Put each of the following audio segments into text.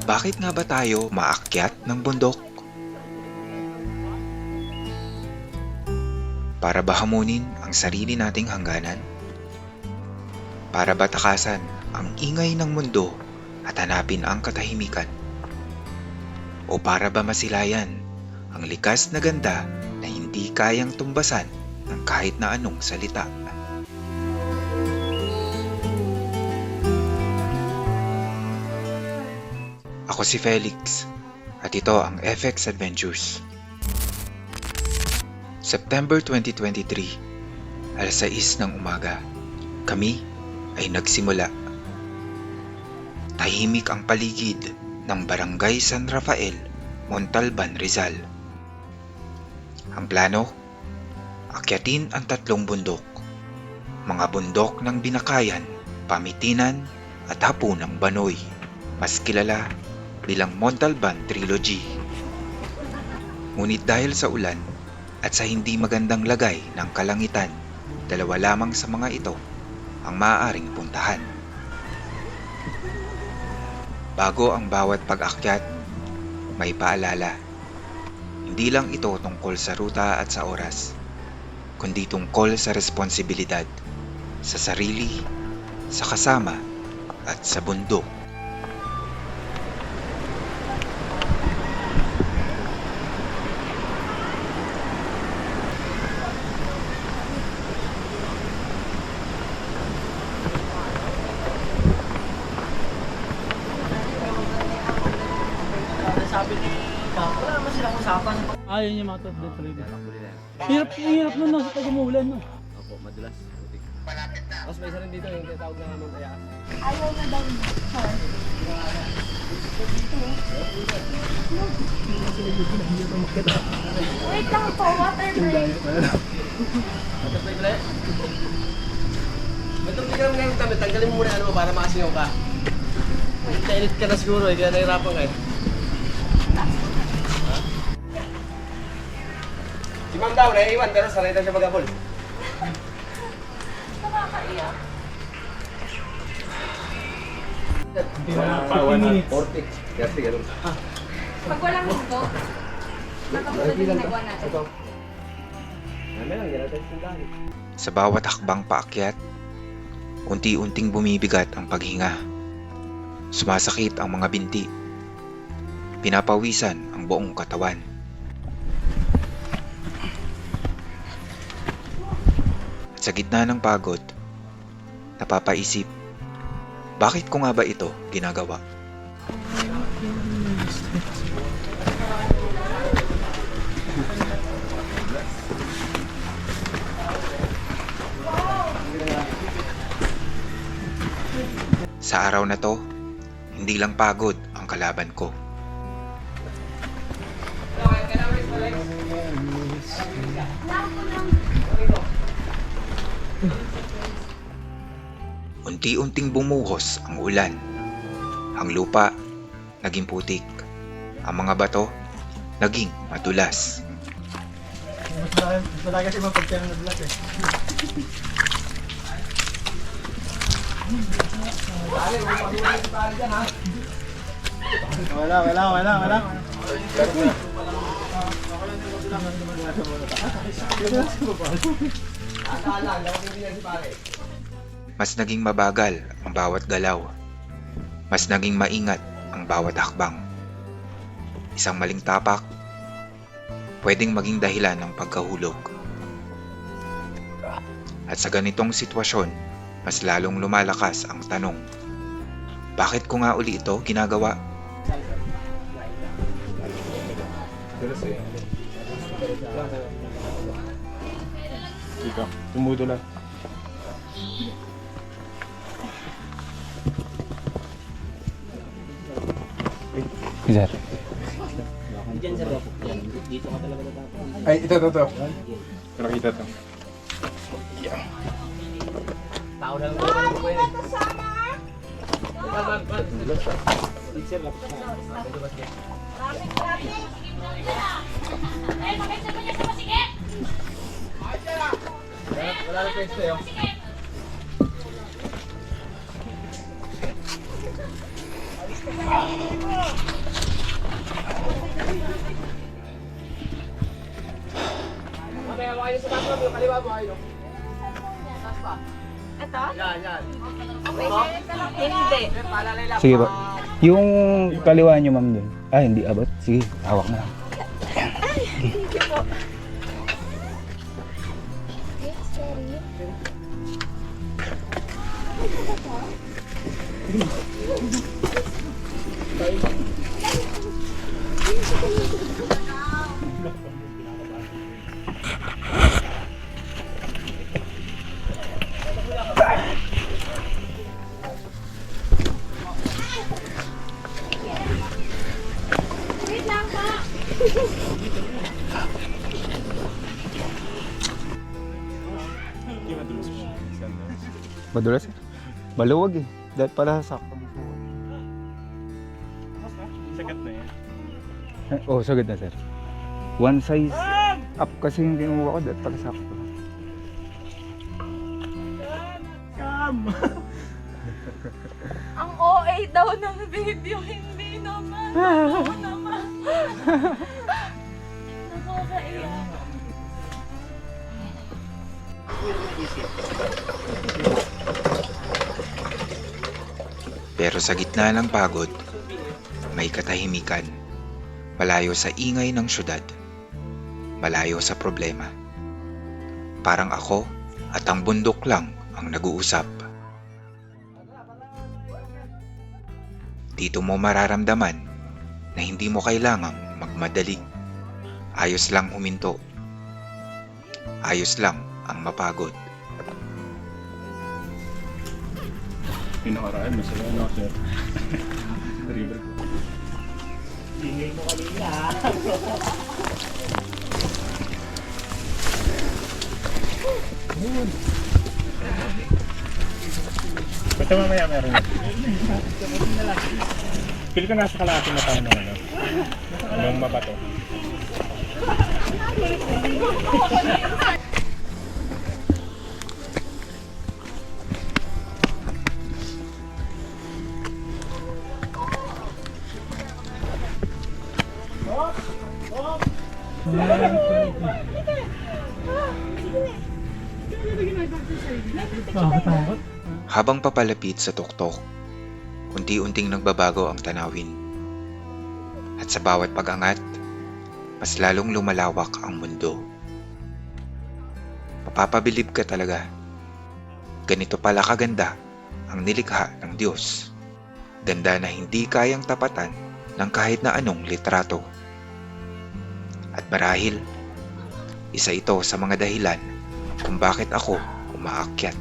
Bakit nga ba tayo maakyat ng bundok? Para ba hamunin ang sarili nating hangganan? Para ba takasan ang ingay ng mundo at hanapin ang katahimikan? O para ba masilayan ang likas na ganda na hindi kayang tumbasan ng kahit na anong salita? Ako si Felix at ito ang FX Adventures. September 2023, alas 6 ng umaga, kami ay nagsimula. Tahimik ang paligid ng Barangay San Rafael, Montalban, Rizal. Ang plano, akyatin ang 3 bundok. Mga bundok ng Binakayan, Pamitinan at Hapunang Banoy, mas kilala bilang Montalban Trilogy. Ngunit dahil sa ulan at sa hindi magandang lagay ng kalangitan, 2 lamang sa mga ito ang maaaring puntahan. Bago ang bawat pag-akyat, may paalala. Hindi lang ito tungkol sa ruta at sa oras, kundi tungkol sa responsibilidad, sa sarili, sa kasama, at sa bundok. Sabi ni Ma'am, wala naman silang usapan. Ayaw niya mga top death rate. Hirap nun no, sa pag-umulan no. Opo, madulas. Putik. Tapos may isa rin dito yung tinatawag na naman kaya. Ayaw na daw, sir. Wait lang po, water break. Water break ulit. Ba't yung tignan mo ngayon kami, tanggalin mo muna ano mo para makasingaw ka. Kainit ka na siguro, hindi ka nahirapan ka eh. Si Ma'am daw, naiiwan pero sanay daw siya mag-abol. Nakakaiyak. Hindi na 40 minutes. 40. Kasi ganun. Pag walang mundo, nakapulad yung ginagawa natin. Ito. Namin lang, yan natin sindahan. Sa bawat hakbang paakyat, unti-unting bumibigat ang paghinga. Sumasakit ang mga binti. Pinapawisan ang buong katawan. At sa gitna ng pagod, napapaisip, bakit ko nga ba ito ginagawa? Sa araw na to, hindi lang pagod ang kalaban ko. Unti-unting bumuhos ang ulan. Ang lupa naging putik. Ang mga bato naging madulas. Mas talaga si mapagkaya ng nadulas eh. Wala. Mas naging mabagal ang bawat galaw. Mas naging maingat ang bawat hakbang. Isang maling tapak, pwedeng maging dahilan ng pagkahulog. At sa ganitong sitwasyon, mas lalong lumalakas ang tanong, bakit ko nga uli ito ginagawa? Ikaw, tumudo lang. Sir. Diyan sa Bapok yan. Dito ka talaga natapos. Ay, ito. Nakita to. Tao na lang ko po yan. Sir, lapit na. Wala na pwesto yun. yung kaliwa mo, ayun. Taas pa. Ito? Yan. Hindi. Paalalay lang. Sige ba? Yung kaliwa nyo, ma'am, dun. Ah, hindi abot. Sige, hawak na lang. Wait lang po. Madulas eh. Maluwag eh. Dahil pala sakto. Sagat na yan. Oh, sagad na sir. One size up kasi yung kinuha ko dahil pala sakto. Ang OA daw ng video, hindi naman. Oo naman. Nakakaiyak. Pero sa gitna ng pagod, may katahimikan. Malayo sa ingay ng syudad. Malayo sa problema. Parang ako at ang bundok lang ang nag-uusap. Dito mo mararamdaman na hindi mo kailangang magmadali. Ayos lang huminto. Ayos lang ang mapagod. Pinakaraan, masaya na sir. River ko. Ingay mo kanina. Basta mamaya meron na. Feel ko nasa kalahati na tayo ng ano. Anong mabato. Takot. Habang papalapit sa tuktok, unti-unting nagbabago ang tanawin. At sa bawat pag-angat, mas lalong lumalawak ang mundo. Mapapabilib ka talaga. Ganito pala kaganda ang nilikha ng Diyos. Ganda na hindi kayang tapatan ng kahit na anong litrato. At marahil, isa ito sa mga dahilan kung bakit ako umaakyat.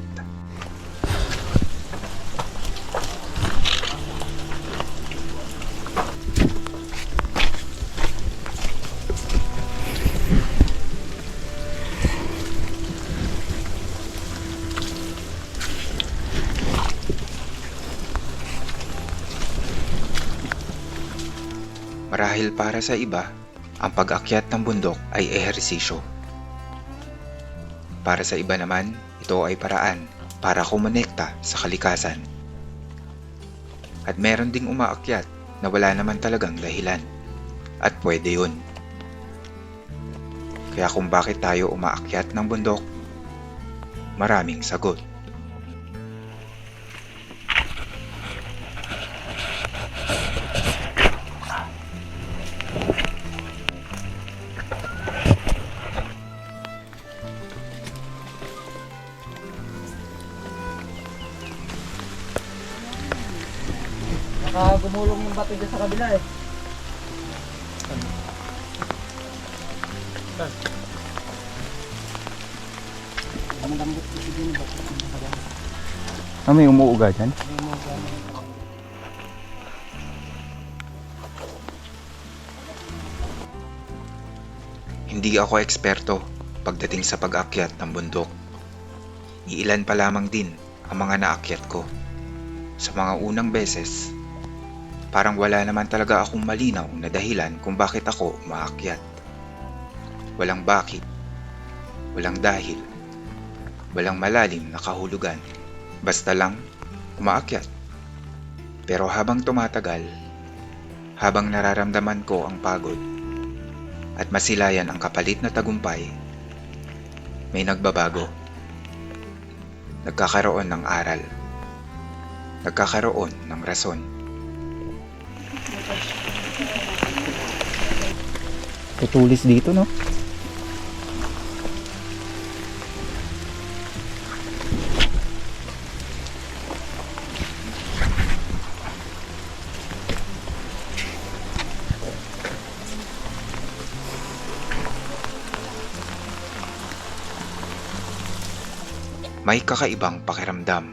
Marahil para sa iba, ang pag-akyat ng bundok ay ehersisyo. Para sa iba naman, ito ay paraan para kumonekta sa kalikasan. At meron ding umaakyat na wala naman talagang dahilan. At pwede yun. Kaya kung bakit tayo umaakyat ng bundok, maraming sagot. Gumulong yung bato dyan sa kabila eh. Ah, may umuuga dyan? Hindi ako eksperto pagdating sa pag-akyat ng bundok. Iilan pa lamang din ang mga naakyat ko. Sa mga unang beses, parang wala naman talaga akong malinaw na dahilan kung bakit ako umaakyat. Walang bakit, walang dahil, walang malalim na kahulugan. Basta lang umaakyat. Pero habang tumatagal, habang nararamdaman ko ang pagod at masilayan ang kapalit na tagumpay, may nagbabago. Nagkakaroon ng aral. Nagkakaroon ng rason. Tutulis dito, no? May kakaibang pakiramdam.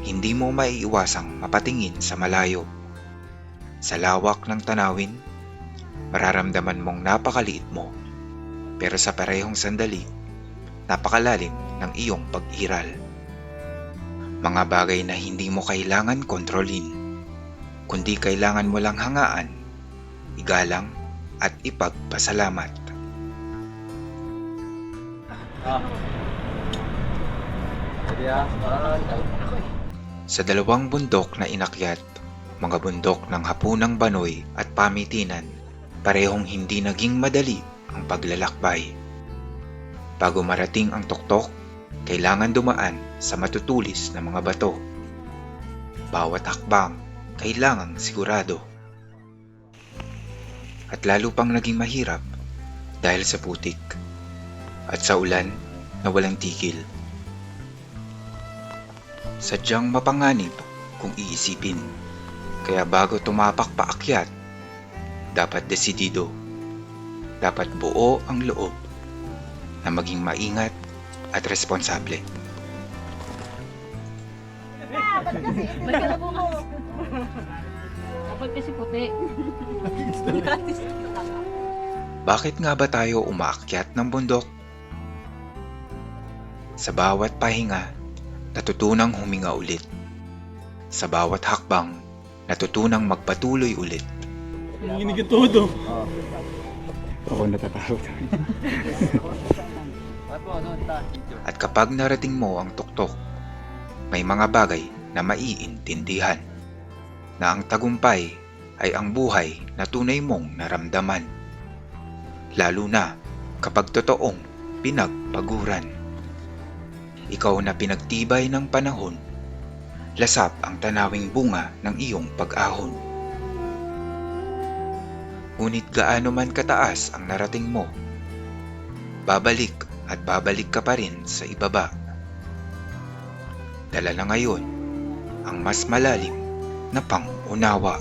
Hindi mo maiiwasang mapatingin sa malayo. Sa lawak ng tanawin, mararamdaman mong napakaliit mo. Pero sa parehong sandali, napakalalim ng iyong pag-iral. Mga bagay na hindi mo kailangan kontrolin, kundi kailangan mo lang hangaan, igalang at ipagpasalamat. Sa dalawang bundok na inakyat, mga bundok ng Hapunang Banoy at Pamitinan, parehong hindi naging madali ang paglalakbay. Bago marating ang tuktok, kailangan dumaan sa matutulis na mga bato. Bawat hakbang, kailangang sigurado. At lalo pang naging mahirap dahil sa putik at sa ulan na walang tigil. Sadyang mapanganib kung iisipin. Kaya bago tumapak paakyat, dapat desidido. Dapat buo ang loob na maging maingat at responsable. Ba't ka nabukas? Dapat kasi puti. Bakit nga ba tayo umaakyat ng bundok? Sa bawat pahinga, natutunang huminga ulit. Sa bawat hakbang, natutunang magpatuloy ulit. Nanginig ang todo. Ako natatakot. At kapag narating mo ang tuktok, may mga bagay na maiintindihan. Na ang tagumpay ay ang buhay na tunay mong naramdaman. Lalo na kapag totoong pinagpaguran. Ikaw na pinagtibay ng panahon, lasap ang tanawing bunga ng iyong pag-ahon. Ngunit gaano man kataas ang narating mo, babalik at babalik ka pa rin sa ibaba. Dala na ngayon ang mas malalim na pang-unawa.